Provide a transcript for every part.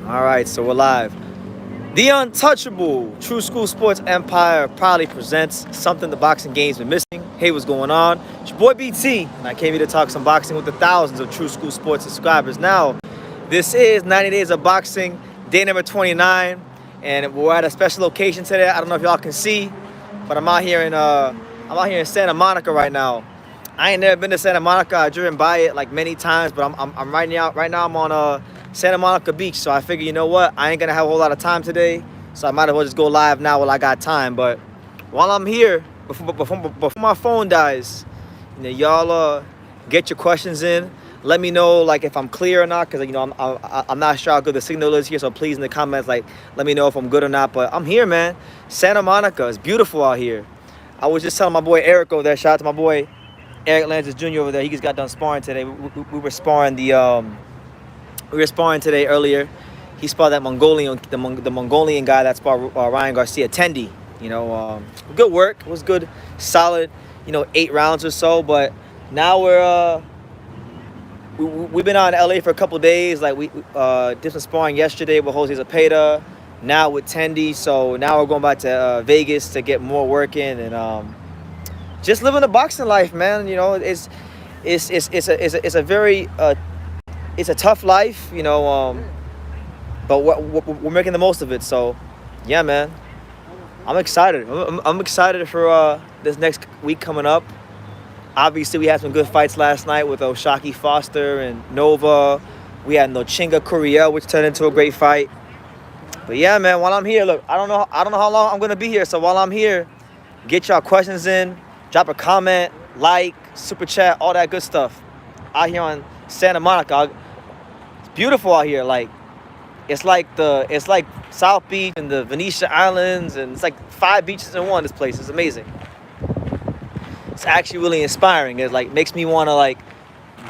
All right, so we're live. The untouchable True School Sports Empire proudly presents something the boxing game's been missing. Hey, what's going on? It's your boy BT, and I came here to talk some boxing with the thousands of True School Sports subscribers. Now, this is 90 Days of Boxing, day number 29, and we're at a special location today. I don't know if y'all can see, but I'm out here in Santa Monica right now. I ain't never been to Santa Monica. I've driven by it like many times, but I'm right now I'm on Santa Monica Beach. So I figure, you know what? I ain't gonna have a whole lot of time today, so I might as well just go live now while I got time. But while I'm here, before my phone dies, you know, y'all get your questions in. Let me know like if I'm clear or not, because you know I'm not sure how good the signal is here. So please in the comments like let me know if I'm good or not. But I'm here, man. Santa Monica, it's beautiful out here. I was just telling my boy Eric over there. Shout out to my boy Eric Lantis Jr. over there. He just got done sparring today. We were sparring today earlier. He sparred that Mongolian guy that sparred Ryan Garcia, Tendi. You know, good work. It was good, solid. You know, 8 rounds or so. But now we've been out in LA for a couple days. Like we did some sparring yesterday with Jose Zepeda. Now with Tendi. So now we're going back to Vegas to get more work in and just living the boxing life, man. You know, it's a very it's a tough life, you know, but we're making the most of it. So, yeah, man, I'm excited. I'm excited for this next week coming up. Obviously, we had some good fights last night with Oshaki Foster and Nova. We had Nochinga Curiel, which turned into a great fight. But yeah, man, while I'm here, look, I don't know how long I'm gonna be here. So while I'm here, get y'all questions in. Drop a comment, like, super chat, all that good stuff. Out here on Santa Monica, it's beautiful out here. Like, it's like South Beach and the Venetia Islands, and it's like 5 beaches in one. This place is amazing. It's actually really inspiring. It like makes me want to like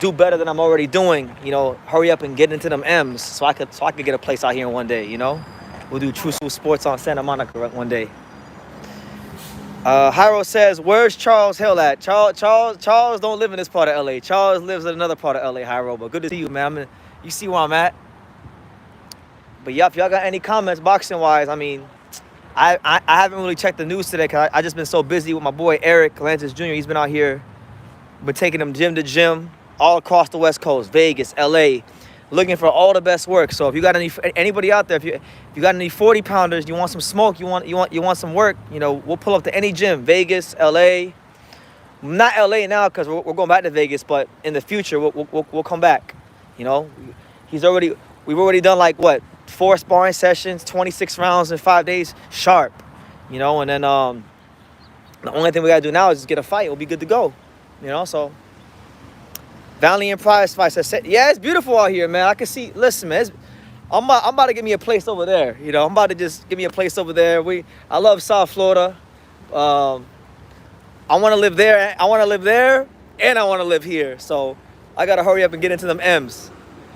do better than I'm already doing. You know, hurry up and get into them M's so I could get a place out here in one day. You know, we'll do True School Sports on Santa Monica one day. Hyro says, where's Charles Hill at? Charles don't live in this part of LA. Charles lives in another part of LA, Hyro. But good to see you, man. You see where I'm at. But yeah, if y'all got any comments boxing wise, I mean, I haven't really checked the news today because I just been so busy with my boy Eric Lantis Jr. He's been out here, been taking him gym to gym all across the West Coast, Vegas, LA, looking for all the best work. So if you got anybody out there, if you got any 40 pounders, you want some smoke, you want some work, you know, we'll pull up to any gym, Vegas, LA. Not LA now because we're going back to Vegas, but in the future we'll come back. You know, we've already done like what, 4 sparring sessions, 26 rounds in 5 days sharp. You know, and then the only thing we gotta do now is just get a fight. We'll be good to go. You know, so. Valiant Prize fights. I said, yeah, it's beautiful out here, man. I can see. Listen, man, I'm about to get me a place over there. You know, I'm about to just give me a place over there. I love South Florida. I want to live there. I want to live there, and I want to live here. So I gotta hurry up and get into them M's.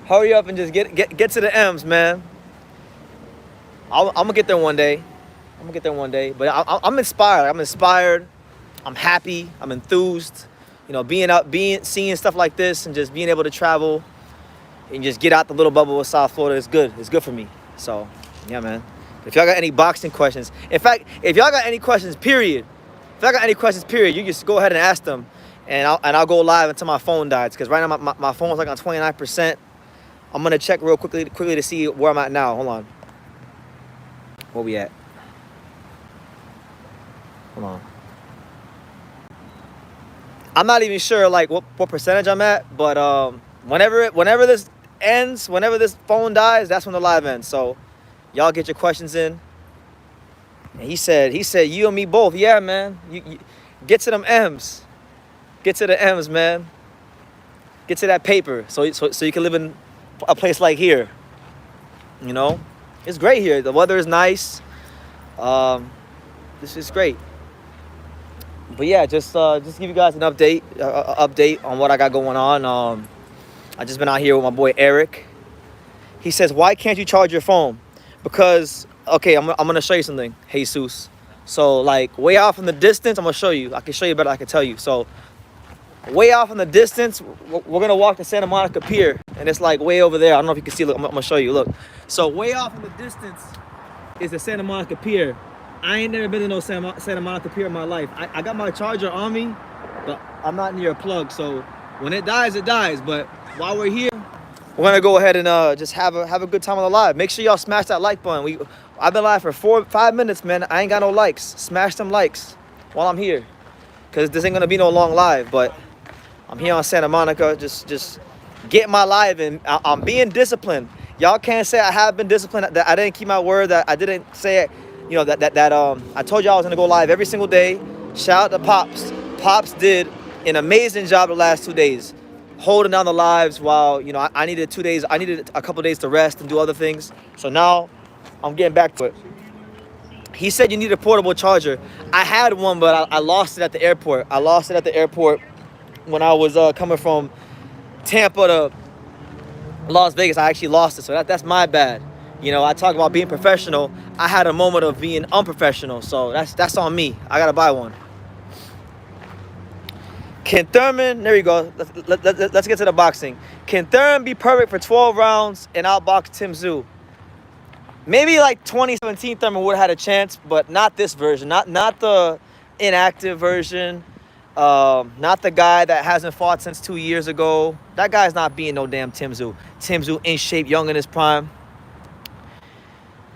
Hurry up and just get to the M's, man. I'm gonna get there one day. But I'm inspired. I'm happy. I'm enthused. You know, seeing stuff like this and just being able to travel and just get out the little bubble of South Florida is good. It's good for me. So, yeah, man. If y'all got any boxing questions, in fact, if y'all got any questions, period, you just go ahead and ask them, and I'll go live until my phone dies. Because right now my phone's like on 29%. I'm gonna check real quickly to see where I'm at now. Hold on. Where we at? Hold on. I'm not even sure like what percentage I'm at, but whenever this ends, whenever this phone dies, that's when the live ends. So y'all get your questions in. And he said you and me both. Yeah, man. You get to them M's. Get to the M's, man. Get to that paper so you can live in a place like here. You know, it's great here. The weather is nice. This is great. But yeah, just give you guys an update on what I got going on. I just been out here with my boy Eric. He says, why can't you charge your phone? Because, okay, I'm gonna show you something, Jesus. So like way out from the distance, I'm gonna show you. I can show you better, I can tell you. So Way off in the distance, we're gonna walk to Santa Monica Pier, and it's like way over there. I don't know if you can see. Look, I'm gonna show you. Look, so way off in the distance is the Santa Monica Pier. I ain't never been to no Santa Monica Pier in my life. I got my charger on me, but I'm not near a plug. So when it dies, it dies. But while we're here, we're gonna go ahead and just have a good time on the live. Make sure y'all smash that like button. I've been live for 5 minutes, man. I ain't got no likes. Smash them likes while I'm here, cause this ain't gonna be no long live. But I'm here on Santa Monica, just getting my live in. I'm being disciplined. Y'all can't say I have been disciplined. That I didn't keep my word. That I didn't say it. You know that I told y'all I was gonna go live every single day. Shout out to Pops. Pops did an amazing job the last 2 days, holding down the lives while I needed 2 days. I needed a couple days to rest and do other things. So now I'm getting back to it. He said you need a portable charger. I had one, but I lost it at the airport. I lost it at the airport when I was coming from Tampa to Las Vegas. I actually lost it, so that's my bad. I talk about being professional. I had a moment of being unprofessional, so that's on me. I gotta buy one. Can Thurman, there you go. Let's get to the boxing. Can Thurman be perfect for 12 rounds and outbox Tim Tszyu? Maybe like 2017 Thurman would have had a chance, but not this version. Not the inactive version. Not the guy that hasn't fought since 2 years ago. That guy's not being no damn Tim Tszyu. Tim Tszyu in shape, young in his prime.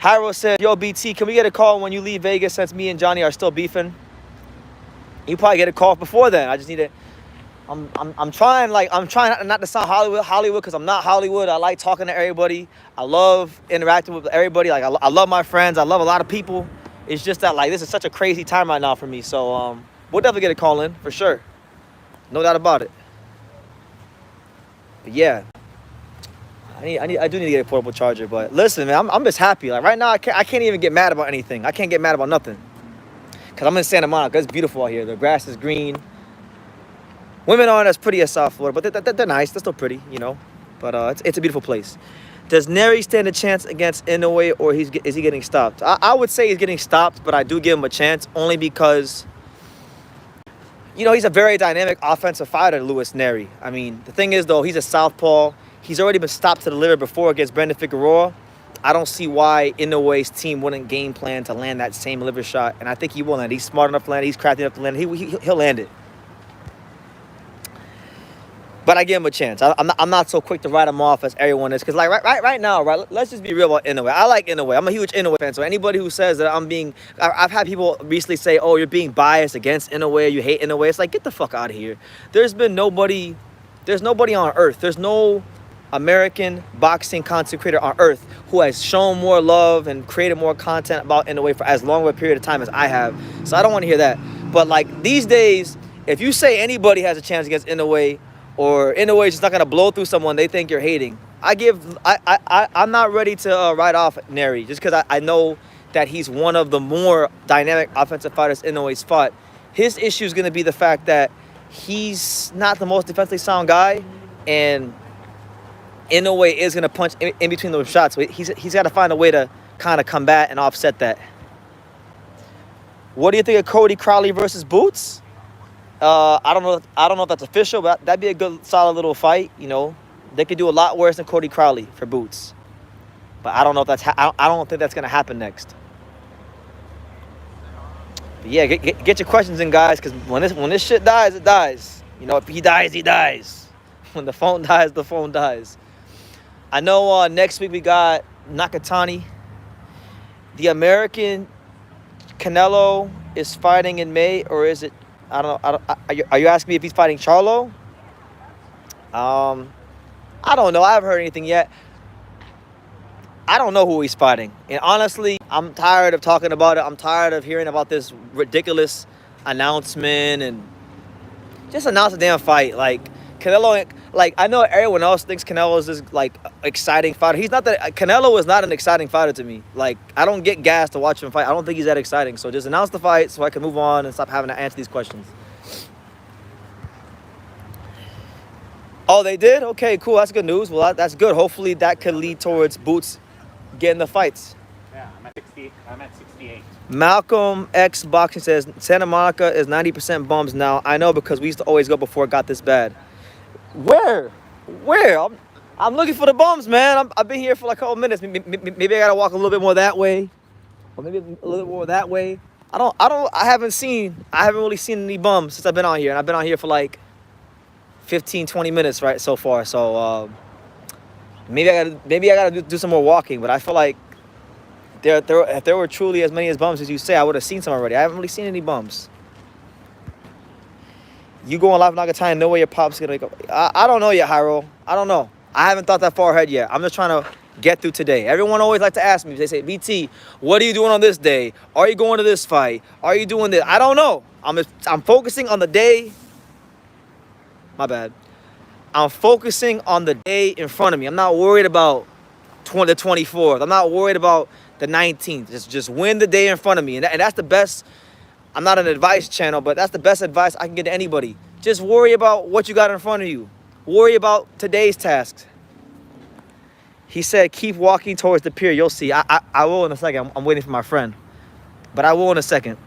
Hyro said, yo, BT, can we get a call when you leave Vegas since me and Johnny are still beefing? You probably get a call before then. I just need it. I'm trying not to sound Hollywood, because I'm not Hollywood. I like talking to everybody. I love interacting with everybody. Like I love my friends. I love a lot of people. It's just that this is such a crazy time right now for me. So we'll definitely get a call in for sure. No doubt about it. But yeah. I do need to get a portable charger, but listen, man, I'm just happy. Like right now, I can't even get mad about anything. I can't get mad about nothing, cause I'm in Santa Monica. It's beautiful out here. The grass is green. Women aren't as pretty as South Florida, but they're nice. They're still pretty, But it's a beautiful place. Does Nery stand a chance against Inoue, or is he getting stopped? I would say he's getting stopped, but I do give him a chance only because he's a very dynamic offensive fighter, Luis Nery. I mean, the thing is though, he's a southpaw. He's already been stopped to the liver before against Brandon Figueroa. I don't see why Inoue's team wouldn't game plan to land that same liver shot. And I think he will land. He's smart enough to land it. He's crafty enough to land it. He'll land it. But I give him a chance. I'm not so quick to write him off as everyone is. Because right now, let's just be real about Inoue. I like Inoue. I'm a huge Inoue fan. So anybody who says that I've had people recently say, oh, you're being biased against Inoue, you hate Inoue. It's like, get the fuck out of here. There's nobody on earth. There's no American boxing content creator on earth who has shown more love and created more content about Inoue for as long of a period of time as I have. So I don't want to hear that. But these days, if you say anybody has a chance against Inoue, or Inoue is just not gonna blow through someone, they think you're hating. I'm not ready to write off Nery just because I know that he's one of the more dynamic offensive fighters Inoue's fought. His issue is gonna be the fact that he's not the most defensively sound guy, and Inoue is going to punch in between those shots. So he's got to find a way to kind of combat and offset that. What do you think of Cody Crowley versus Boots? I don't know if that's official, but that'd be a good, solid little fight. They could do a lot worse than Cody Crowley for Boots. But I don't know if I don't think that's going to happen next. But yeah, get your questions in, guys, because when this shit dies, it dies. If he dies, he dies. When the phone dies, the phone dies. I know next week we got Nakatani. The American Canelo is fighting in May, or is it? I don't know. Are you asking me if he's fighting Charlo? I don't know. I haven't heard anything yet. I don't know who he's fighting. And honestly, I'm tired of talking about it. I'm tired of hearing about this ridiculous announcement and just announce a damn fight. Canelo, I know everyone else thinks Canelo is this exciting fighter. He's not that. Canelo is not an exciting fighter to me. I don't get gas to watch him fight. I don't think he's that exciting. So just announce the fight so I can move on and stop having to answer these questions. Oh, they did? Okay, cool. That's good news. Well, that's good. Hopefully that could lead towards Boots getting the fights. Yeah, I'm at 68. Malcolm X Boxing says Santa Monica is 90% bums now. I know because we used to always go before it got this bad. Where? Where? I'm looking for the bums, man. I've been here for like a couple minutes. Maybe I gotta walk a little bit more that way, or maybe a little bit more that way. I haven't really seen any bums since I've been out here, and I've been out here for like 15, 20 minutes right so far. So maybe I gotta do some more walking. But I feel like if there were truly as many as bums as you say, I would have seen some already. I haven't really seen any bums. You going live, not gonna try and know where your pop's gonna go. I don't know yet, Hyro. I don't know. I haven't thought that far ahead yet. I'm just trying to get through today. Everyone always like to ask me. They say, BT, what are you doing on this day? Are you going to this fight? Are you doing this? I don't know. I'm focusing on the day. My bad. I'm focusing on the day in front of me. I'm not worried about the 24th. I'm not worried about the 19th. Just win the day in front of me. And that's the best. I'm not an advice channel, but that's the best advice I can give to anybody. Just worry about what you got in front of you. Worry about today's tasks. He said, keep walking towards the pier. You'll see. I will in a second. I'm waiting for my friend. But I will in a second.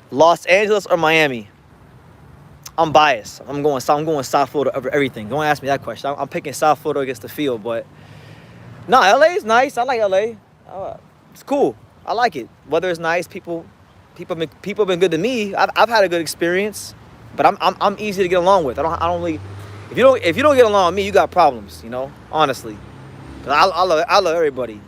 Los Angeles or Miami? I'm biased. I'm going South Florida over everything. Don't ask me that question. I'm picking South Florida against the field, but no, LA is nice. I like LA. It's cool. I like it. Weather is nice. People have been good to me. I've had a good experience, but I'm easy to get along with. I don't really. If you don't get along with me, you got problems. You know, honestly. But I love everybody.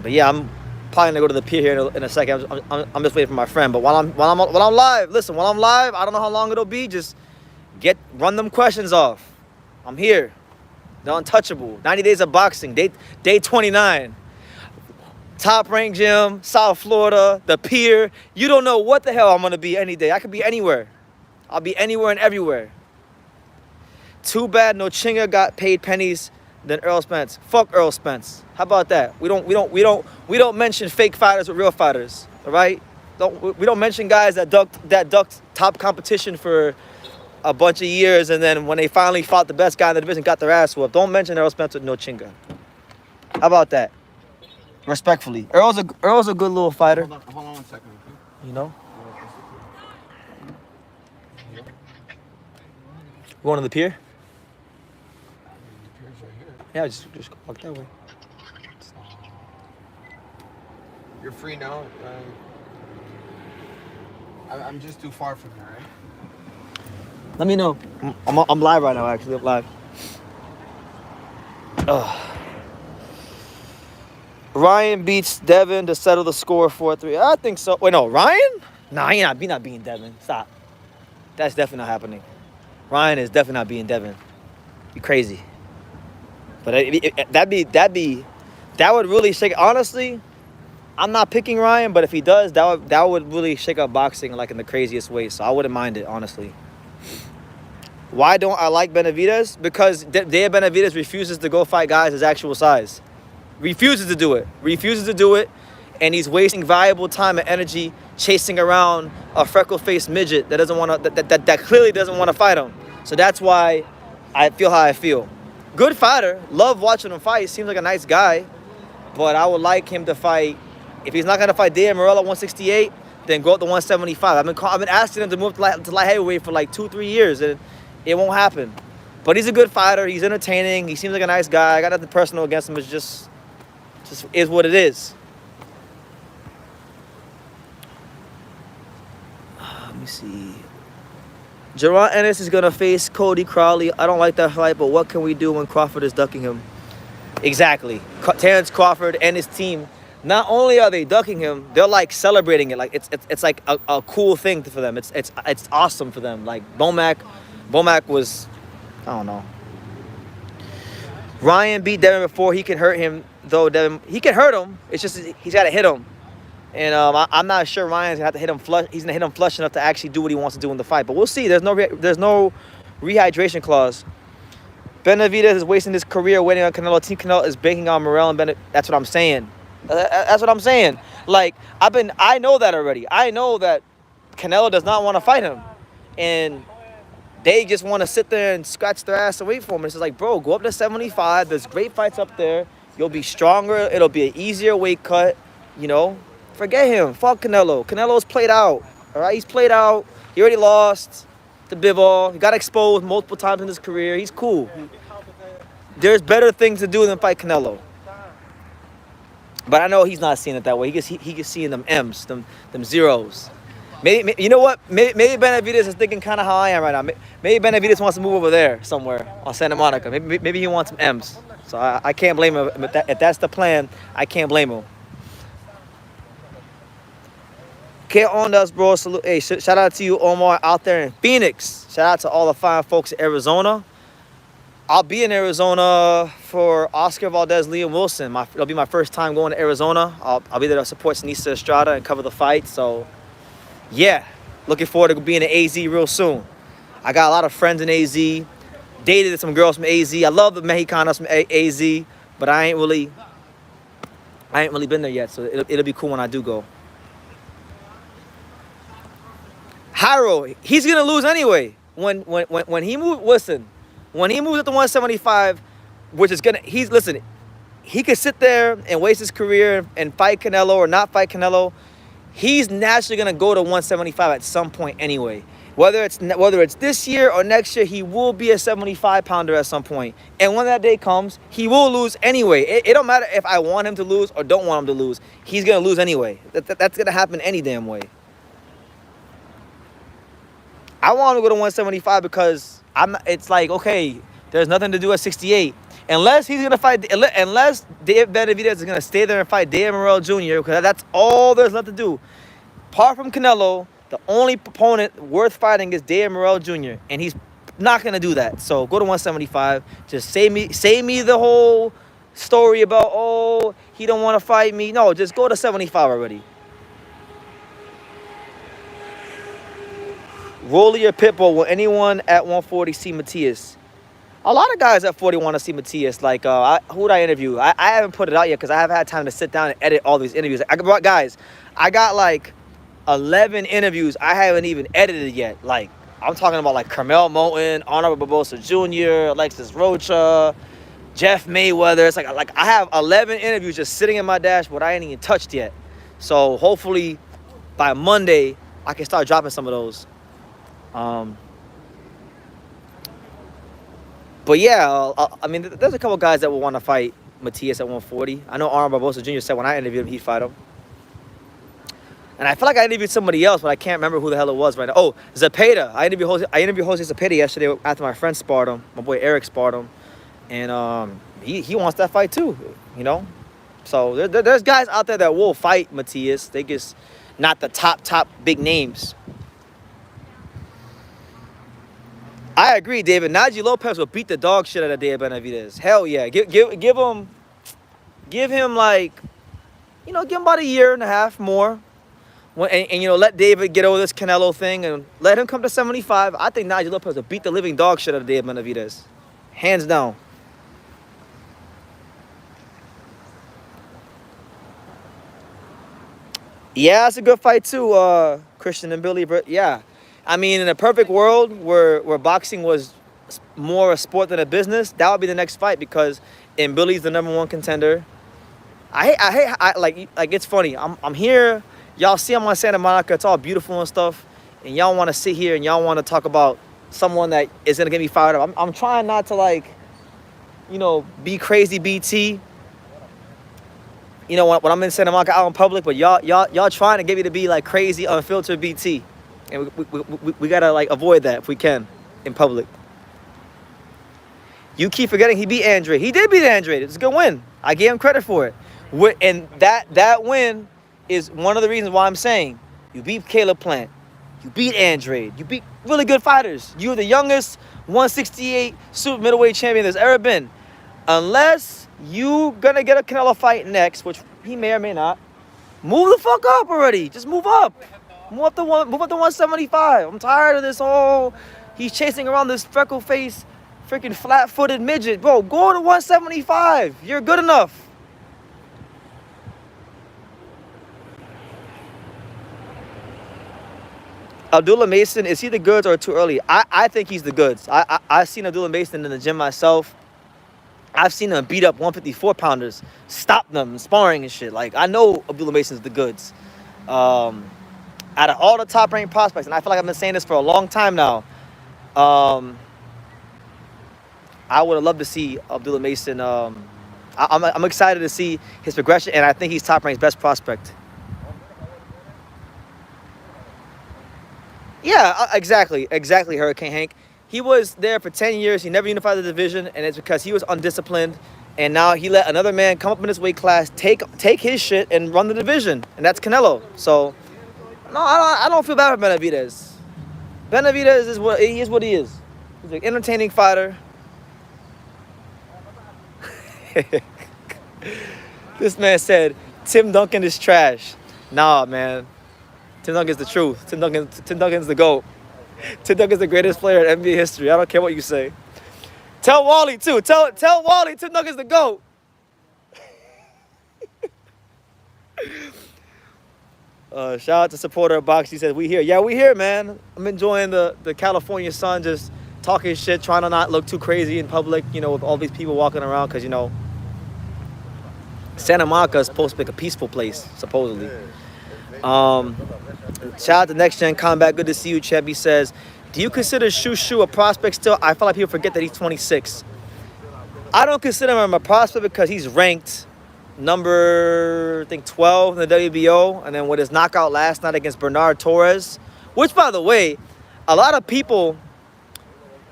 But yeah, I'm probably gonna go to the pier here in a second. I'm just waiting for my friend. But while I'm live, listen. While I'm live, I don't know how long it'll be. Just run them questions off. I'm here. The Untouchable. 90 Days of Boxing. Day 29. Top Rank Gym, South Florida, the pier. You don't know what the hell I'm gonna be any day. I could be anywhere. I'll be anywhere and everywhere. Too bad no Chinga got paid pennies than Earl Spence. Fuck Earl Spence. How about that? We don't mention fake fighters with real fighters. All right? We don't mention guys that ducked top competition for a bunch of years, and then when they finally fought the best guy in the division, got their ass whooped. Don't mention Earl Spence with no Chinga. How about that? Respectfully, Earl's a good little fighter. Hold on 1 second. Okay? You know. Going to the pier? The pier's right here. Yeah, just walk that way. You're free now. I'm just too far from here, right? Let me know. I'm live right now. Actually, I'm live. Ryan beats Devin to settle the score 4-3. I think so. Wait, no, Ryan? Nah, he not beating Devin. Stop. That's definitely not happening. Ryan is definitely not beating Devin. You crazy. But that would really shake. Honestly, I'm not picking Ryan, but if he does, that would really shake up boxing like in the craziest way. So I wouldn't mind it, honestly. Why don't I like Benavidez? Because Dave Benavidez refuses to go fight guys his actual size. Refuses to do it. And he's wasting valuable time and energy chasing around a freckle-faced midget that doesn't want to that clearly doesn't want to fight him. So that's why I feel how I feel. Good fighter. Love watching him fight. Seems like a nice guy. But I would like him to fight. If he's not gonna fight Dan Morello at 168, then go up to 175. I've been asking him to move to light heavyweight for like 2-3 years, and it won't happen. But he's a good fighter. He's entertaining. He seems like a nice guy. I got nothing personal against him. It's just is what it is. Let me see. Jaron Ennis is gonna face Cody Crowley. I don't like that fight, but what can we do when Crawford is ducking him? Exactly. Terrence Crawford and his team. Not only are they ducking him, they're like celebrating it. Like it's like a cool thing for them. It's awesome for them. Like Bomac was, I don't know. Ryan beat Devin before. He can hurt him though. Devin, he can hurt him. It's just he's got to hit him. And I'm not sure Ryan's gonna have to hit him flush. He's gonna hit him flush enough to actually do what he wants to do in the fight. But we'll see. There's no rehydration clause. Benavidez is wasting his career waiting on Canelo. Team Canelo is banking on Morrell and Bennett. That's what I'm saying. That's what I'm saying. Like I know that already. I know that Canelo does not want to fight him, and They just want to sit there and scratch their ass and wait for him. It's just like, bro, go up to 75. There's great fights up there. You'll be stronger. It'll be an easier weight cut. You know, forget him. Fuck Canelo. Canelo's played out. All right, he's played out. He already lost to Bivol. He got exposed multiple times in his career. He's cool. There's better things to do than fight Canelo. But I know he's not seeing it that way. He gets seeing them M's, them zeros. Maybe you know what? Maybe Benavidez is thinking kind of how I am right now. Maybe Benavidez wants to move over there somewhere on Santa Monica. Maybe he wants some M's. So I can't blame him. If that's the plan, I can't blame him. Get on us, bro. Salute. Hey, shout out to you, Omar, out there in Phoenix. Shout out to all the fine folks in Arizona. I'll be in Arizona for Oscar Valdez, Liam Wilson. It'll be my first time going to Arizona. I'll be there to support Sinisa Estrada and cover the fight. So, yeah, looking forward to being in AZ real soon. I got a lot of friends in AZ. Dated some girls from AZ. I love the Mexicanos from AZ, but I ain't really been there yet. So it'll be cool when I do go. Jairo, he's gonna lose anyway. When he moves, listen. When he moves up to 175, which is he could sit there and waste his career and fight Canelo or not fight Canelo. He's naturally gonna go to 175 at some point anyway. Whether it's this year or next year, he will be a 75-pounder at some point. And when that day comes, he will lose anyway. It don't matter if I want him to lose or don't want him to lose. He's gonna lose anyway. That's gonna happen any damn way. I want him to go to 175 because it's like, okay, there's nothing to do at 68. Unless Dave Benavidez is going to stay there and fight Dan Morrell Jr., because that's all there's left to do. Apart from Canelo, the only opponent worth fighting is Dan Morrell Jr., and he's not going to do that. So go to 175. Just say me the whole story about, oh, he don't want to fight me. No, just go to 75 already. Rolly or Pitbull, will anyone at 140 see Matias? A lot of guys at 40 want to see Matias. Like, who would I interview? I haven't put it out yet because I haven't had time to sit down and edit all these interviews. I got like 11 interviews I haven't even edited yet. Like, I'm talking about like Carmel Moulton, Honorable Barbosa Jr., Alexis Rocha, Jeff Mayweather. It's like I have 11 interviews just sitting in my dashboard I ain't even touched yet. So hopefully by Monday I can start dropping some of those. But yeah, I mean, there's a couple guys that will want to fight Matias at 140. I know Arnold Barbosa Jr. said when I interviewed him, he'd fight him. And I feel like I interviewed somebody else, but I can't remember who the hell it was right now. Oh, Zepeda. I interviewed Jose Zepeda yesterday after my friend sparred him. My boy Eric sparred him. And he wants that fight too, you know? So there's guys out there that will fight Matias. They just not the top big names. I agree, David. Najee Lopez will beat the dog shit out of Dave Benavidez. Hell yeah. Give him like, give him about a year and a half more. And let David get over this Canelo thing and let him come to 75. I think Najee Lopez will beat the living dog shit out of Dave Benavidez. Hands down. Yeah, it's a good fight too, Christian and Billy. Yeah. I mean, in a perfect world where boxing was more a sport than a business, that would be the next fight because Billy's the #1 contender. I hate it's funny. I'm here. Y'all see I'm on Santa Monica. It's all beautiful and stuff. And y'all want to sit here and y'all want to talk about someone that is going to get me fired up. I'm trying not to be crazy BT. When I'm in Santa Monica out in public, but y'all trying to get me to be like crazy unfiltered BT. And we gotta avoid that if we can in public. You keep forgetting he beat Andrade. He did beat Andrade. It's a good win. I gave him credit for it. And that win is one of the reasons why I'm saying you beat Caleb Plant. You beat Andrade. You beat really good fighters. You're the youngest 168 super middleweight champion there's ever been. Unless you gonna get a Canelo fight next, which he may or may not, move the fuck up already. Just move up. Move up to 175. I'm tired of this whole he's chasing around this freckle-faced, freaking flat-footed midget. Bro, go to 175. You're good enough. Abdullah Mason, is he the goods or too early? I think he's the goods. I've seen Abdullah Mason in the gym myself. I've seen him beat up 154 pounders, stop them, sparring and shit. Like, I know Abdullah Mason's the goods. Out of all the top ranked prospects, and I feel like I've been saying this for a long time now, I would have loved to see Abdullah Mason. I'm excited to see his progression, and I think he's top ranked best prospect. Yeah, exactly, Hurricane Hank. He was there for 10 years. He never unified the division, and it's because he was undisciplined. And now he let another man come up in his weight class, take his shit, and run the division. And that's Canelo. So, no, I don't feel bad for Benavidez. Benavidez is what he is. He's an entertaining fighter. This man said, Tim Duncan is trash. Nah, man. Tim Duncan's the truth. Tim Duncan's the GOAT. Tim Duncan's the greatest player in NBA history. I don't care what you say. Tell Wally, too. Tell Wally Tim Duncan's the GOAT. Shout out to supporter of Box. He says, we here. Yeah, we here, man. I'm enjoying the California sun, just talking shit, trying to not look too crazy in public, you know, with all these people walking around, because, you know, Santa Monica is supposed to be like a peaceful place, supposedly. Shout out to Next Gen Combat. Good to see you, Cheb. He says, do you consider Shushu a prospect still? I feel like people forget that he's 26. I don't consider him a prospect because he's ranked number, I think, 12 in the WBO. And then with his knockout last night against Bernard Torres, which, by the way, a lot of people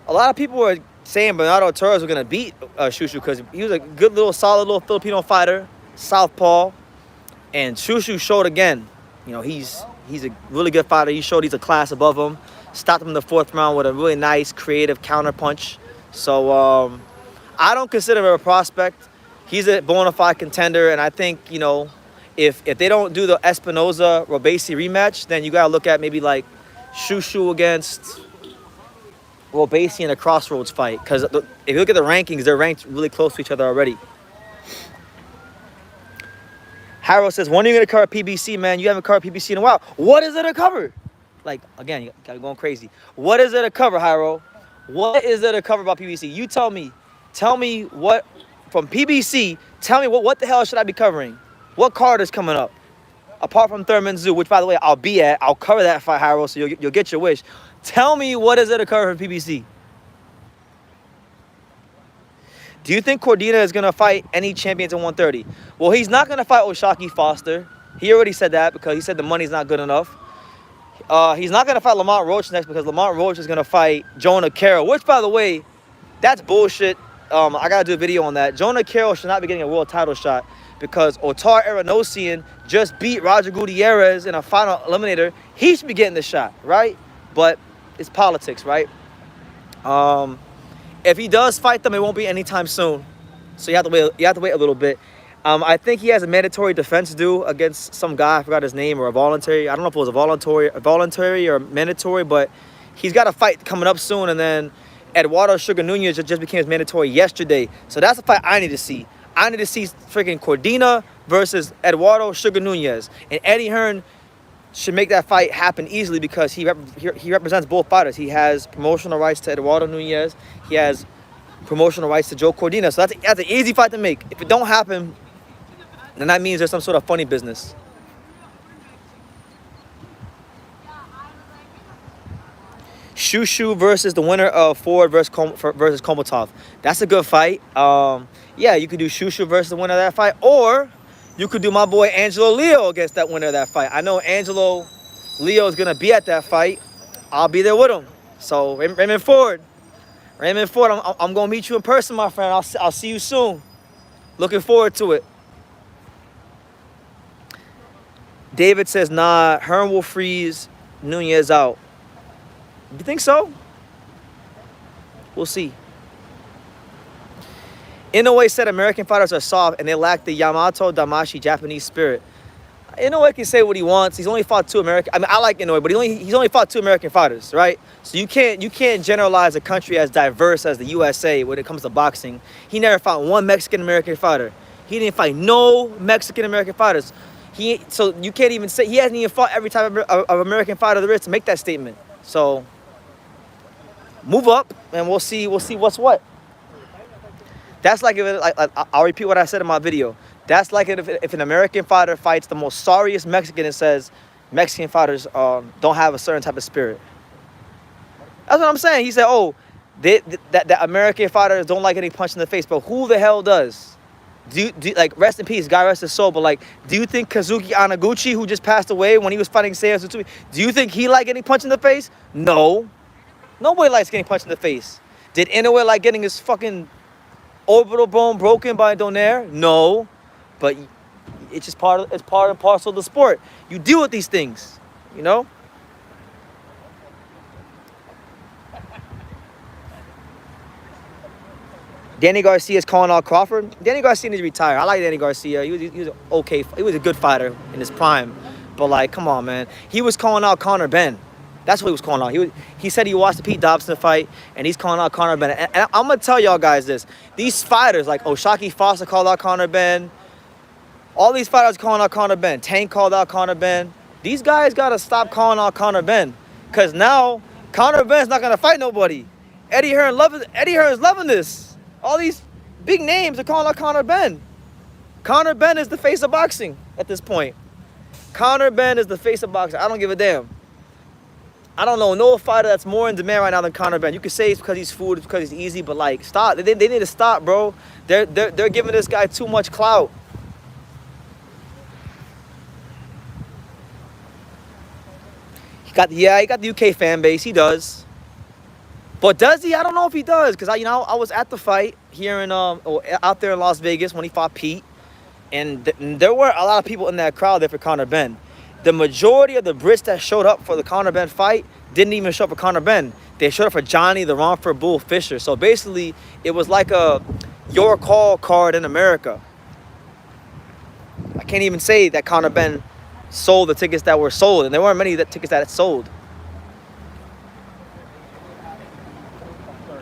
were saying Bernardo Torres was going to beat Shushu because he was a good little, solid little Filipino fighter, southpaw. And Shushu showed again. You know, he's a really good fighter. He showed he's a class above him. Stopped him in the 4th round with a really nice, creative counter punch. So I don't consider him a prospect. He's a bona fide contender, and I think, you know, if they don't do the Espinoza-Robesi rematch, then you got to look at maybe like Shushu against Robesi in a Crossroads fight. Because if you look at the rankings, they're ranked really close to each other already. Harold says, when are you going to cover PBC, man? You haven't covered PBC in a while. What is it to cover? Like, again, you got going crazy. What is it to cover, Harold? What is it to cover about PBC? You tell me. Tell me what, from PBC, tell me what the hell should I be covering? What card is coming up? Apart from Thurman Zoo, which, by the way, I'll be at. I'll cover that fight, Harold, so you'll get your wish. Tell me what is it to cover from PBC? Do you think Cordina is going to fight any champions in 130? Well, he's not going to fight Oshaki Foster. He already said that because he said the money's not good enough. He's not going to fight Lamont Roach next because Lamont Roach is going to fight Jonah Carroll, which, by the way, that's bullshit. I got to do a video on that. Jonah Carroll should not be getting a world title shot because Otar Aronosian just beat Roger Gutierrez in a final eliminator. He should be getting the shot, right? But it's politics, right? If he does fight them, it won't be anytime soon. So you have to wait. You have to wait a little bit. I think he has a mandatory defense due against some guy. I forgot his name, or a voluntary. I don't know if it was a voluntary or mandatory, but he's got a fight coming up soon. And then Eduardo Sugar Nunez just became his mandatory yesterday. So that's a fight I need to see. I need to see freaking Cordina versus Eduardo Sugar Nunez. And Eddie Hearn should make that fight happen easily because he represents both fighters. He has promotional rights to Eduardo Nunez. He has promotional rights to Joe Cordina. So that's an easy fight to make. If it don't happen, then that means there's some sort of funny business. Shushu versus the winner of Ford versus Komotov. That's a good fight. Yeah, you could do Shushu versus the winner of that fight, or you could do my boy Angelo Leo against that winner of that fight. I know Angelo Leo is going to be at that fight. I'll be there with him. So, Raymond Ford, I'm going to meet you in person, my friend. I'll see you soon. Looking forward to it. David says, nah, Hearn will freeze Nunez out. You think so? We'll see. Inoue said American fighters are soft and they lack the Yamato Damashi Japanese spirit. Inoue can say what he wants. He's only fought 2 American. I mean, I like Inoue, but he's only fought 2 American fighters, right? So you can't generalize a country as diverse as the USA when it comes to boxing. He never fought 1 Mexican American fighter. He didn't fight no Mexican American fighters. So you can't even say he hasn't even fought every type of American fighter there is to make that statement. So move up, and we'll see what's what. That's like I'll repeat what I said in my video. That's like if an American fighter fights the most sorriest Mexican and says Mexican fighters don't have a certain type of spirit. That's what I'm saying. He said, oh, that American fighters don't like getting punched in the face, but who the hell does? Do like, rest in peace, God rest his soul, but like, do you think Kazuki Anaguchi, who just passed away when he was fighting Seiya Tsutsumi, do you think he liked getting punched in the face? No. Nobody likes getting punched in the face. Did Inoue like getting his fucking orbital bone broken by Donaire? No. But it's just part and parcel of the sport. You deal with these things, you know? Danny Garcia is calling out Crawford. Danny Garcia needs to retire. I like Danny Garcia. He was okay. He was a good fighter in his prime. But like, come on, man. He was calling out Conor Benn. That's what he was calling out. He said he watched the Pete Dobson fight, and he's calling out Conor Benn. And I'm gonna tell y'all guys this: these fighters, like Oshaki Foster called out Conor Benn. All these fighters calling out Conor Benn. Tank called out Conor Benn. These guys gotta stop calling out Conor Benn, cause now Conor Benn's not gonna fight nobody. Eddie Hearn's loving this. All these big names are calling out Conor Benn. Conor Benn is the face of boxing at this point. Conor Benn is the face of boxing. I don't give a damn. I don't know no fighter that's more in demand right now than Conor Benn. You could say it's because he's food, it's because he's easy, but like, stop. They need to stop, bro. They're giving this guy too much clout. He got the UK fan base. He does. But does he? I don't know if he does, because I was at the fight here in out there in Las Vegas when he fought Pete, and there were a lot of people in that crowd there for Conor Benn. The majority of the Brits that showed up for the Conor Benn fight didn't even show up for Conor Benn. They showed up for Johnny the Romford Bull Fisher. So basically, it was like a your call card in America. I can't even say that Conor Benn sold the tickets that were sold, and there weren't many tickets that sold.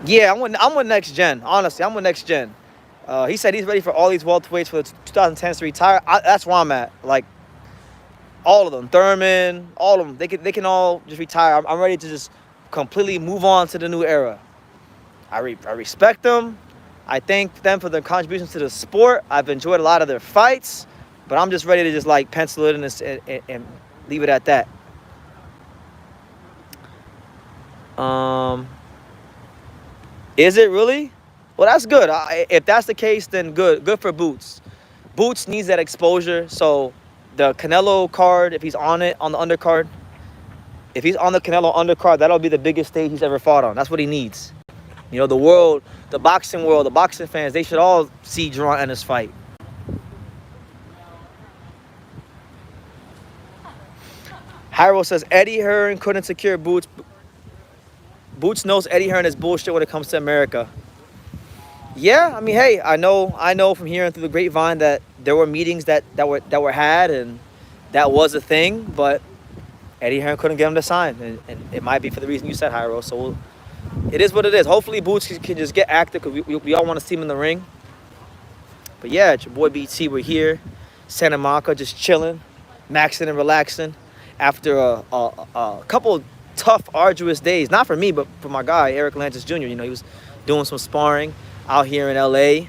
Yeah, I'm with Next Gen. Honestly, I'm with Next Gen. He said he's ready for all these welterweights for the 2010s to retire. That's where I'm at. Like, all of them. Thurman, all of them. They can all just retire. I'm ready to just completely move on to the new era. I respect them. I thank them for their contributions to the sport. I've enjoyed a lot of their fights. But I'm just ready to just, like, pencil it in and leave it at that. Is it really? Well, that's good. If that's the case, then good. Good for Boots. Boots needs that exposure. So the Canelo card, if he's on it, on the undercard, if he's on the Canelo undercard, that'll be the biggest stage he's ever fought on. That's what he needs. You know, the world, the boxing world, the boxing fans, they should all see Jerron Ennis fight. Hyro says Eddie Hearn couldn't secure Boots. Boots knows Eddie Hearn is bullshit when it comes to America. Yeah, I mean, hey, I know from hearing through the grapevine that there were meetings that were had, and that was a thing, but Eddie Hearn couldn't get him to sign, and it might be for the reason you said, Hyro. So it is what it is. Hopefully Boots can just get active, because we all want to see him in the ring. But yeah, it's your boy BT. We're here, Santa Monica, just chilling, maxing and relaxing after a couple tough, arduous days. Not for me, but for my guy, Eric Lantis Jr. You know, he was doing some sparring out here in LA.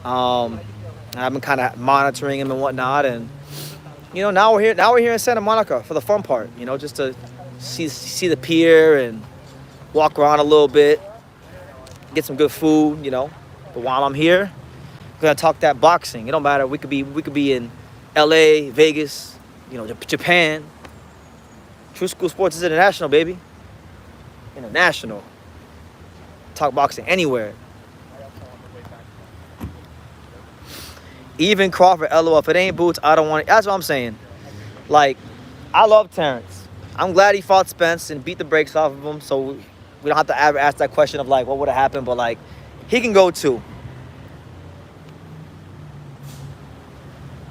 I've been kind of monitoring him and whatnot, and you know, now we're here in Santa Monica for the fun part. You know, just to see the pier and walk around a little bit, get some good food. You know, but while I'm here, we're gonna talk that boxing. It don't matter. We could be in LA, Vegas, you know, Japan. True School Sports is international, baby. International. Talk boxing anywhere. Even Crawford, LOL. If it ain't Boots, I don't want it. That's what I'm saying. Like, I love Terrence. I'm glad he fought Spence and beat the brakes off of him, so we don't have to ever ask that question of, like, what would have happened. But, like, he can go too.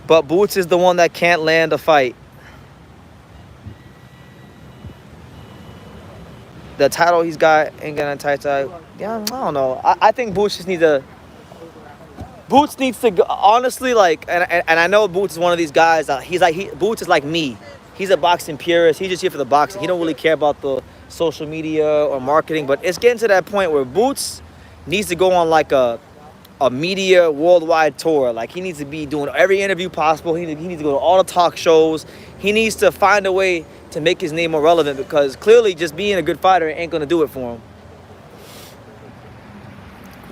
But Boots is the one that can't land a fight. The title he's got ain't gonna title. Yeah, I don't know. I think Boots just needs to Boots needs to go, honestly, like, and I know Boots is one of these guys. Boots is like me. He's a boxing purist. He's just here for the boxing. He don't really care about the social media or marketing. But it's getting to that point where Boots needs to go on like a media worldwide tour. Like, he needs to be doing every interview possible. He needs to go to all the talk shows. He needs to find a way to make his name more relevant, because clearly just being a good fighter ain't gonna do it for him.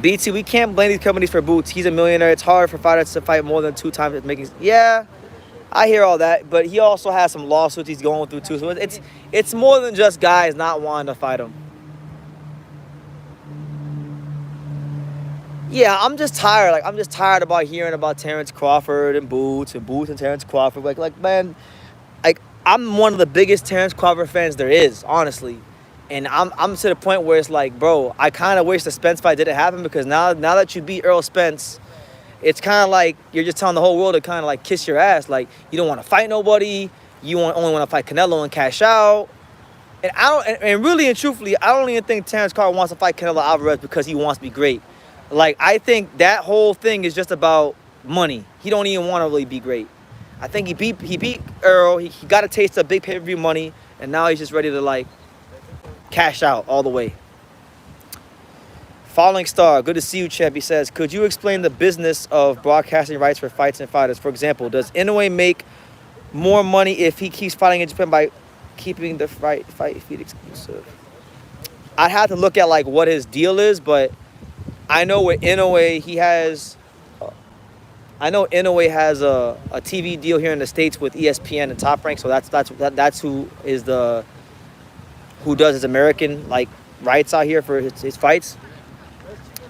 BT, we can't blame these companies for Boots. He's a millionaire. It's hard for fighters to fight more than 2 times. Yeah, I hear all that, but he also has some lawsuits he's going through too. So it's more than just guys not wanting to fight him. Yeah, I'm just tired. Like, I'm just tired about hearing about Terrence Crawford and Boots and Terrence Crawford. Like man, like, I'm one of the biggest Terrence Crawford fans there is, honestly. And I'm to the point where it's like, bro, I kind of wish the Spence fight didn't happen, because now that you beat Errol Spence, it's kind of like you're just telling the whole world to kind of like kiss your ass. Like, you don't want to fight nobody. You only want to fight Canelo and cash out. And and really and truthfully, I don't even think Terrence Crawford wants to fight Canelo Alvarez because he wants to be great. Like, I think that whole thing is just about money. He don't even want to really be great. I think he beat Earl. He got a taste of big pay-per-view money, and now he's just ready to like cash out all the way. Falling Star, good to see you, champ. He says, could you explain the business of broadcasting rights for fights and fighters? For example, does Inoue make more money if he keeps fighting in Japan by keeping the fight feed exclusive? I'd have to look at like what his deal is, but I know with Inoue he has. I know Inoue has a TV deal here in the States with ESPN and Top Rank, so that's who does his American like rights out here for his fights.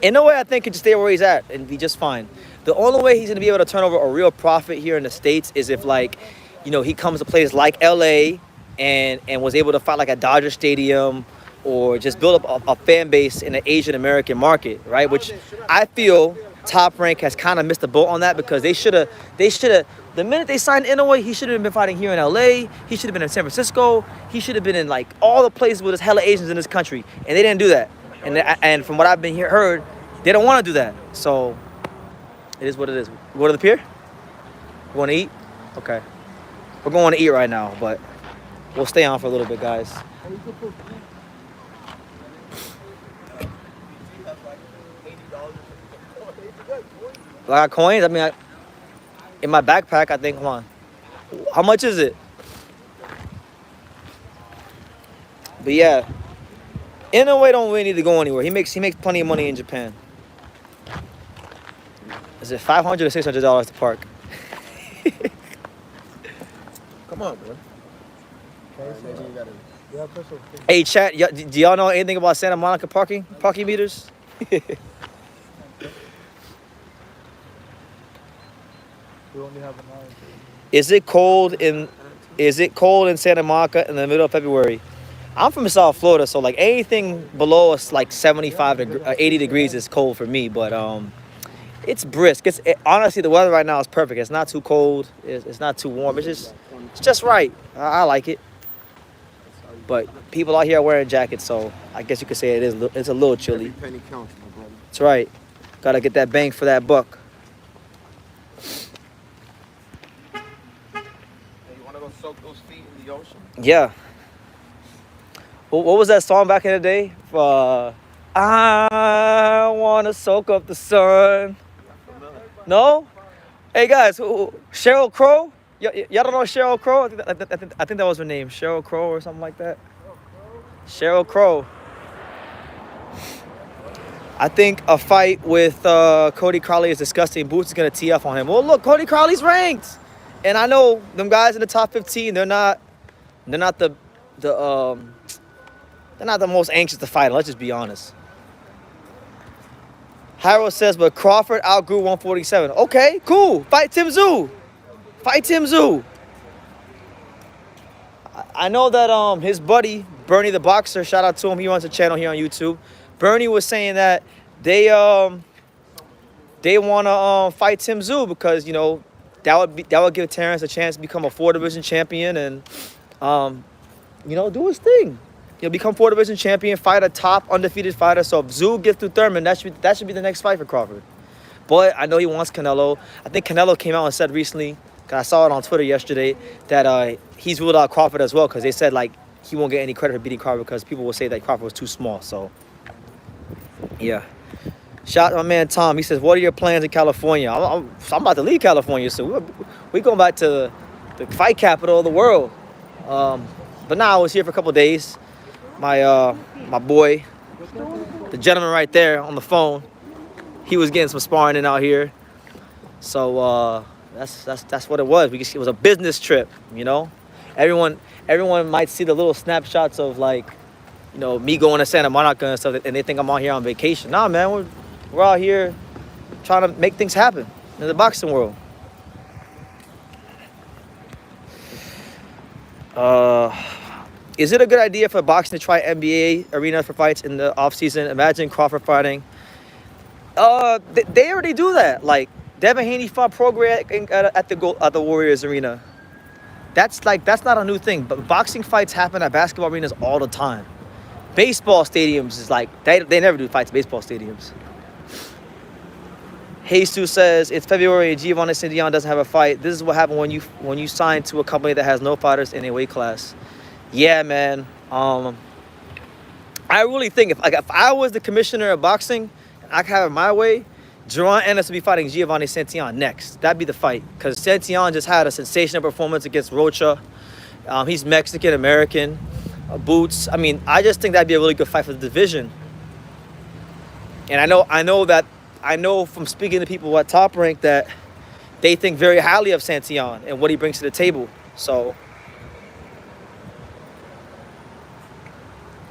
Inoue, I think, could just stay where he's at and be just fine. The only way he's gonna be able to turn over a real profit here in the States is if, like, you know, he comes to places like LA and was able to fight like at Dodger Stadium, or just build up a fan base in the Asian American market, right? Which I feel Top Rank has kind of missed the boat on that, because they should have, the minute they signed Inoue, he should have been fighting here in LA. He should have been in San Francisco. He should have been in like all the places where there's hella Asians in this country, and they didn't do that. And from what I've been heard, they don't want to do that. So it is what it is. We go to the pier? You want to eat? Okay. We're going to eat right now, but we'll stay on for a little bit, guys. I got coins. I mean, in my backpack, I think. Come on. How much is it? But yeah, Inoue don't really need to go anywhere. He makes plenty of money in Japan. Is it $500 or $600 to park? Come on, bro. Hey, chat. Do y'all know anything about Santa Monica parking meters? Is it cold in Santa Monica in the middle of February? I'm from South Florida, so like anything below us like 80 degrees is cold for me. But it's brisk. Honestly, the weather right now is perfect. It's not too cold. It's not too warm. It's just right. I like it. But people out here are wearing jackets, so I guess you could say it's a little chilly. Every penny counts, my brother. That's right. Gotta get that bang for that buck. Soak those feet in the ocean. Yeah. What was that song back in the day? I wanna soak up the sun. No? Hey guys, Sheryl Crow? Y'all don't know Sheryl Crow? I think that was her name, Sheryl Crow or something like that. Sheryl Crow. I think a fight with Cody Crowley is disgusting. Boots is gonna tee up on him. Well, look, Cody Crowley's ranked. And I know them guys in the top 15, they're not the most anxious to fight. Let's just be honest. Harold says, but Crawford outgrew 147. Okay, cool. Fight Tim Tszyu. I know that his buddy Bernie the Boxer, shout out to him. He runs a channel here on YouTube. Bernie was saying that they want to fight Tim Tszyu because, you know, that would give Terrence a chance to become a 4-division champion and, you know, do his thing. He'll become 4-division champion, fight a top undefeated fighter. So if Tszyu gets through Thurman, that should be the next fight for Crawford. But I know he wants Canelo. I think Canelo came out and said recently, 'cause I saw it on Twitter yesterday, that he's ruled out Crawford as well, because they said like he won't get any credit for beating Crawford because people will say that Crawford was too small. So yeah. Shout out to my man Tom. He says, "What are your plans in California?" I'm about to leave California, so we're going back to the fight capital of the world. But now I was here for a couple of days. My boy, the gentleman right there on the phone, he was getting some sparring in out here. So that's what it was. It was a business trip, you know. Everyone might see the little snapshots of like, you know, me going to Santa Monica and stuff, and they think I'm out here on vacation. Nah, man, we're out here trying to make things happen in the boxing world. Is it a good idea for boxing to try NBA arenas for fights in the off season? Imagine Crawford fighting. They already do that. Like Devin Haney fought Prograis at the Warriors arena. That's not a new thing. But boxing fights happen at basketball arenas all the time. Baseball stadiums is like they never do fights at baseball stadiums. Jesus says it's February and Giovanni St. Dion doesn't have a fight. This is what happened when you sign to a company that has no fighters in a weight class. Yeah, man. I really think if I was the commissioner of boxing, I could have it my way, Jerron Ennis would be fighting Giovanni St. Dion next. That'd be the fight. Because St. Dion just had a sensational performance against Rocha. He's Mexican American. Boots. I mean, I just think that'd be a really good fight for the division. And I know from speaking to people at Top Rank that they think very highly of St. Dion and what he brings to the table. So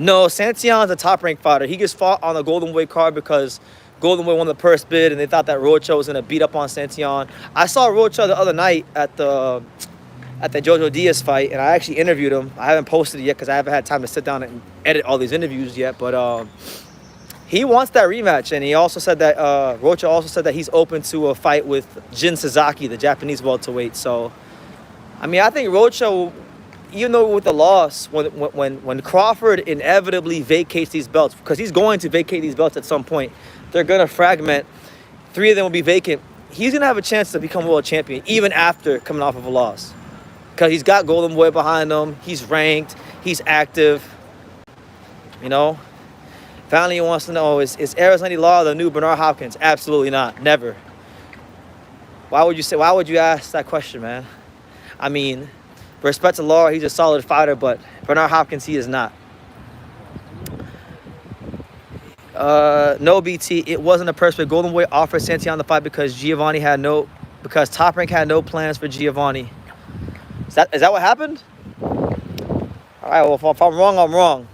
no, St. Dion's a Top Rank fighter. He gets fought on the Golden Weight card because Golden Weight won the purse bid and they thought that Rocha was gonna beat up on St. Dion. I saw Rocha the other night at the Jojo Diaz fight, and I actually interviewed him. I haven't posted it yet because I haven't had time to sit down and edit all these interviews yet. But he wants that rematch, and he also said that Rocha also said that he's open to a fight with Jin Sasaki, the Japanese welterweight. So, I mean, I think Rocha, even though with the loss, when Crawford inevitably vacates these belts, because he's going to vacate these belts at some point, they're gonna fragment. 3 of them will be vacant. He's gonna have a chance to become world champion even after coming off of a loss. Because he's got Golden Boy behind him. He's ranked. He's active. You know? Finally, he wants to know, is Arizona Law the new Bernard Hopkins? Absolutely not. Never. Why would you ask that question, man? I mean, respect to Law, he's a solid fighter, but Bernard Hopkins, he is not. No, BT, it wasn't a purse, but Golden Boy offered Santiago the fight because Top Rank had no plans for Giovanni. Is that what happened? All right, well, if I'm wrong, I'm wrong.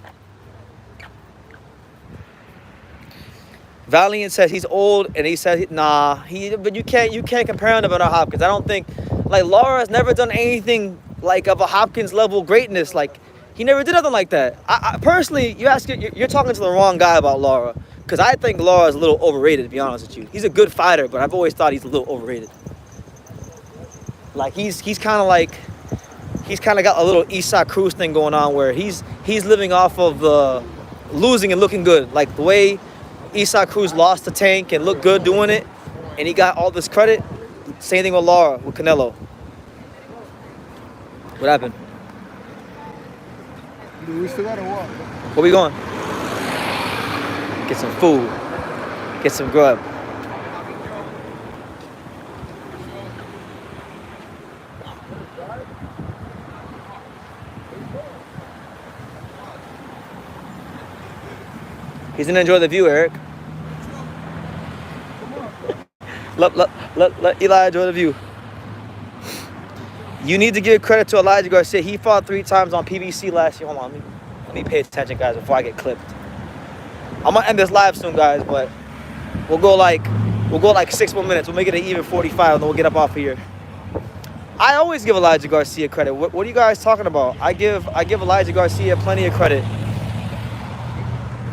Valiant says he's old, and he says, nah, but you can't compare him to Bernard Hopkins. I don't think, like, Lara has never done anything like of a Hopkins level greatness. Like, he never did nothing like that. I personally, you're talking to the wrong guy about Lara, because I think Lara is a little overrated, to be honest with you. He's a good fighter, but I've always thought he's a little overrated. Like, he's kind of got a little Isaac Cruz thing going on where he's living off of losing and looking good. Like the way Isaac Cruz lost the Tank and looked good doing it, and he got all this credit. Same thing with Lara, with Canelo. What happened? Do we still got or what? Where we going? Get some food. Get some grub. He's gonna enjoy the view, Eric. Let Eli enjoy the view. You need to give credit to Elijah Garcia. He fought 3 times on PBC last year. Hold on, let me pay attention, guys, before I get clipped. I'm gonna end this live soon, guys, but we'll go like 6 more minutes. We'll make it an even 45, and then we'll get up off of here. I always give Elijah Garcia credit. What are you guys talking about? I give Elijah Garcia plenty of credit.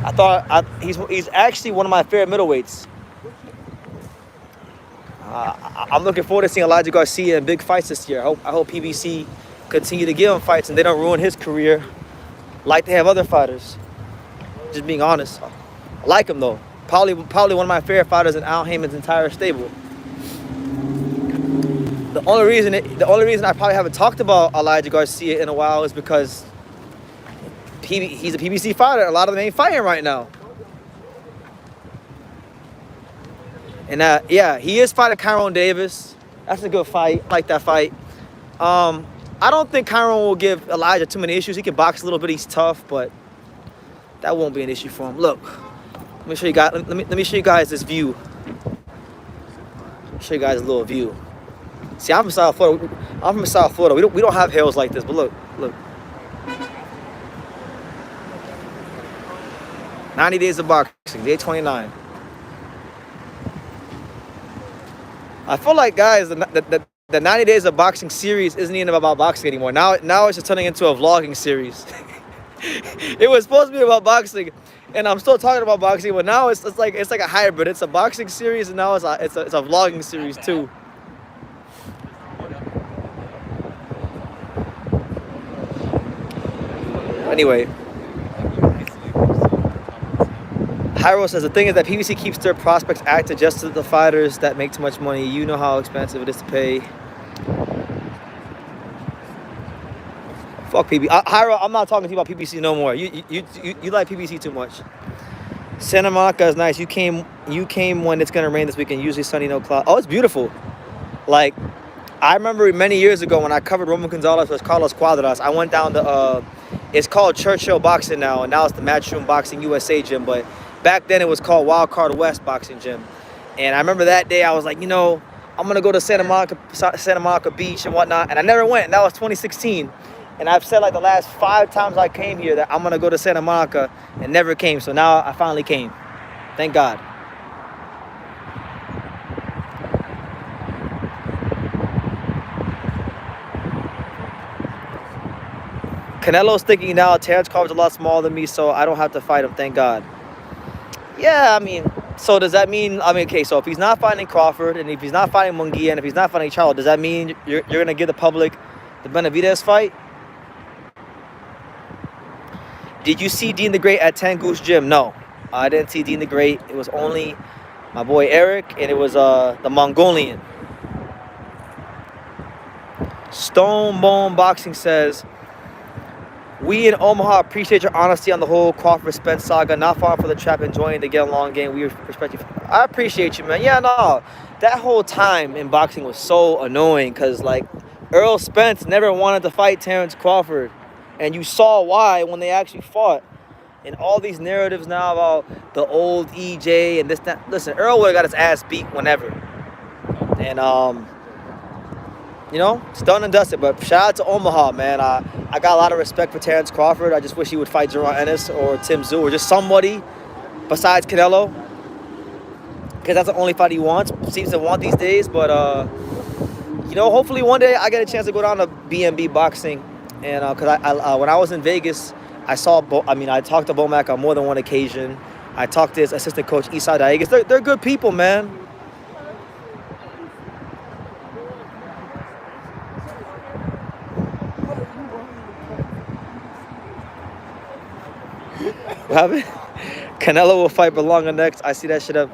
I thought he's actually one of my favorite middleweights. I'm looking forward to seeing Elijah Garcia in big fights this year. I hope PBC continue to give him fights and they don't ruin his career like they have other fighters. Just being honest. I like him though. Probably one of my favorite fighters in Al Heyman's entire stable. The only reason I probably haven't talked about Elijah Garcia in a while is because he's a PBC fighter. A lot of them ain't fighting right now. And yeah, he is fighting Kyron Davis. That's a good fight. I like that fight. I don't think Kyron will give Elijah too many issues. He can box a little bit. He's tough, but that won't be an issue for him. Look, let me show you guys. Let me show you guys this view. Show you guys a little view. See, I'm from South Florida. We don't have hills like this. But look. 90 days of boxing, day 29. I feel like, guys, the 90 days of boxing series isn't even about boxing anymore. Now it's just turning into a vlogging series. It was supposed to be about boxing, and I'm still talking about boxing, but now it's like a hybrid. It's a boxing series, and now it's a vlogging series too. Anyway, Hyro says the thing is that PBC keeps their prospects active just to the fighters that make too much money. You know how expensive it is to pay. Fuck PBC. Hyro, I'm not talking to you about PBC no more. You like PBC too much. Santa Monica is nice. You came when it's gonna rain this weekend. Usually sunny, no cloud. Oh, it's beautiful. Like, I remember many years ago when I covered Roman Gonzalez with Carlos Cuadras. I went down to it's called Churchill Boxing now, and now it's the Matchroom Boxing USA gym. But back then it was called Wild Card West Boxing Gym. And I remember that day I was like, you know, I'm gonna go to Santa Monica Beach and whatnot. And I never went. And that was 2016. And I've said like the last 5 times I came here that I'm gonna go to Santa Monica and never came. So now I finally came. Thank God. Canelo's thinking now, Terrence Crawford's a lot smaller than me, so I don't have to fight him, thank God. Yeah, I mean, so does that mean, okay, so if he's not fighting Crawford, and if he's not fighting Munguia, and if he's not fighting Charlo, does that mean you're going to give the public the Benavidez fight? Did you see Dean the Great at 10 Goose Gym? No, I didn't see Dean the Great. It was only my boy Eric, and it was the Mongolian. Stone Bone Boxing says, we in Omaha appreciate your honesty on the whole Crawford Spence saga. Not far for the trap, enjoying the get along game. We respect you. I appreciate you, man. Yeah, no, that whole time in boxing was so annoying because, like, Earl Spence never wanted to fight Terrence Crawford, and you saw why when they actually fought. And all these narratives now about the old EJ and this, that. Listen, Earl would have got his ass beat whenever, and you know, it's done and dusted. But shout out to Omaha, man. I got a lot of respect for Terrence Crawford. I just wish he would fight Jaron Ennis or Tim Tszyu or just somebody besides Canelo, because that's the only fight he seems to want these days. But you know, hopefully one day I get a chance to go down to BNB Boxing, and because I when I was in Vegas, I talked to Bomac on more than one occasion. I talked to his assistant coach Isai Dieguez. They're good people, man. What happened? Canelo will fight Berlanga next. I see that shit up.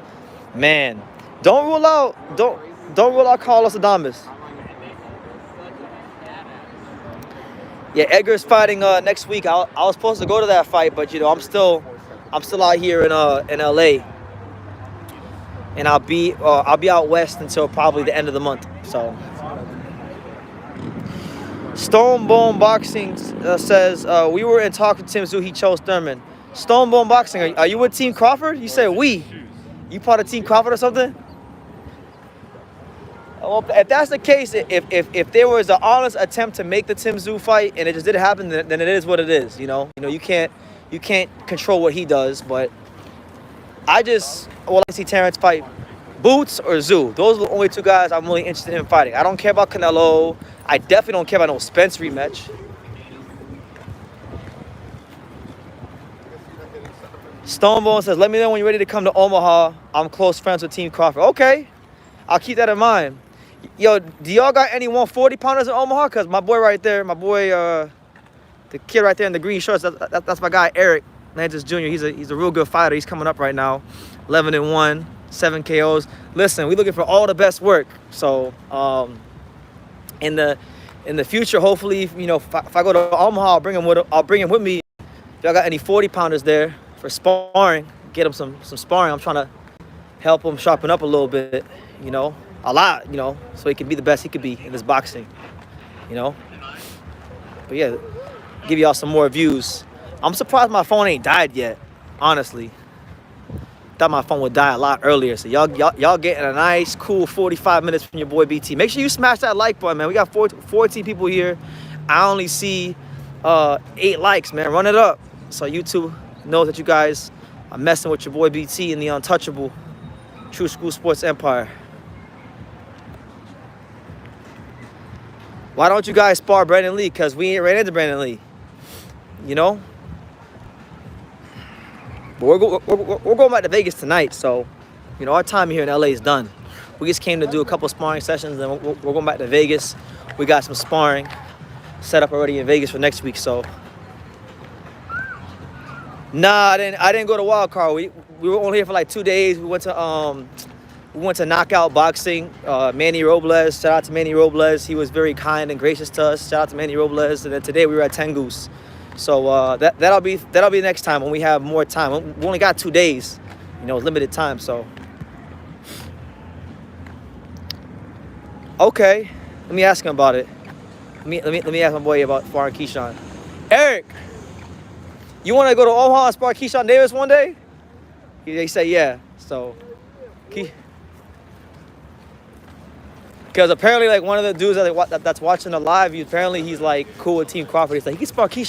Man, don't rule out Carlos Adames. Yeah, Edgar's fighting next week. I was supposed to go to that fight, but you know, I'm still out here in LA, and I'll be out west until probably the end of the month. So, Stone Bone Boxing says we were in talk with Tim Tszyu. He chose Thurman. Stone Bone Boxing, are you with Team Crawford? You said we. You part of Team Crawford or something? Well, if that's the case, if there was an honest attempt to make the Tim Tszyu fight and it just didn't happen, then it is what it is. You know, you can't control what he does. But I like to see Terrence fight Boots or Tszyu. Those are the only 2 guys I'm really interested in fighting. I don't care about Canelo. I definitely don't care about no Spence rematch. Stonebone says, let me know when you're ready to come to Omaha. I'm close friends with Team Crawford. Okay, I'll keep that in mind. Yo, do y'all got any 140-pounders in Omaha? Because my boy right there, the kid right there in the green shorts, that's my guy, Eric. Lantis Jr. He's a real good fighter. He's coming up right now, 11-1, 7 KOs. Listen, we're looking for all the best work. So in the future, hopefully, you know, if I go to Omaha, I'll bring him with me. If y'all got any 40-pounders there for sparring, get him some sparring. I'm trying to help him sharpen up a little bit, you know, a lot, you know, so he can be the best he could be in this boxing, you know. But yeah, give y'all some more views. I'm surprised my phone ain't died yet, honestly. Thought my phone would die a lot earlier. So y'all getting a nice, cool 45 minutes from your boy BT. Make sure you smash that like button, man. We got 14 people here. I only see 8 likes, man. Run it up so YouTube knows that you guys are messing with your boy BT in the untouchable True School Sports Empire. Why don't you guys spar Brandon Lee? Because we ain't ran into Brandon Lee, you know? But we're going back to Vegas tonight, so, you know, our time here in LA is done. We just came to do a couple sparring sessions, and we're going back to Vegas. We got some sparring set up already in Vegas for next week, so. Nah, I didn't go to Wild Card. We were only here for like 2 days. We went to Knockout Boxing. Manny Robles, shout out to Manny Robles. He was very kind and gracious to us. Shout out to Manny Robles. And then today we were at Tengus. So that'll be next time when we have more time. We only got 2 days, you know, limited time. So okay, let me ask him about it. Let me ask my boy about sparring Keyshawn. Eric, you want to go to Omaha and spar Keyshawn Davis one day? They say yeah. So because apparently like one of the dudes that's watching the live, he's like cool with Team Crawford. He's like, he can spar Keyshawn.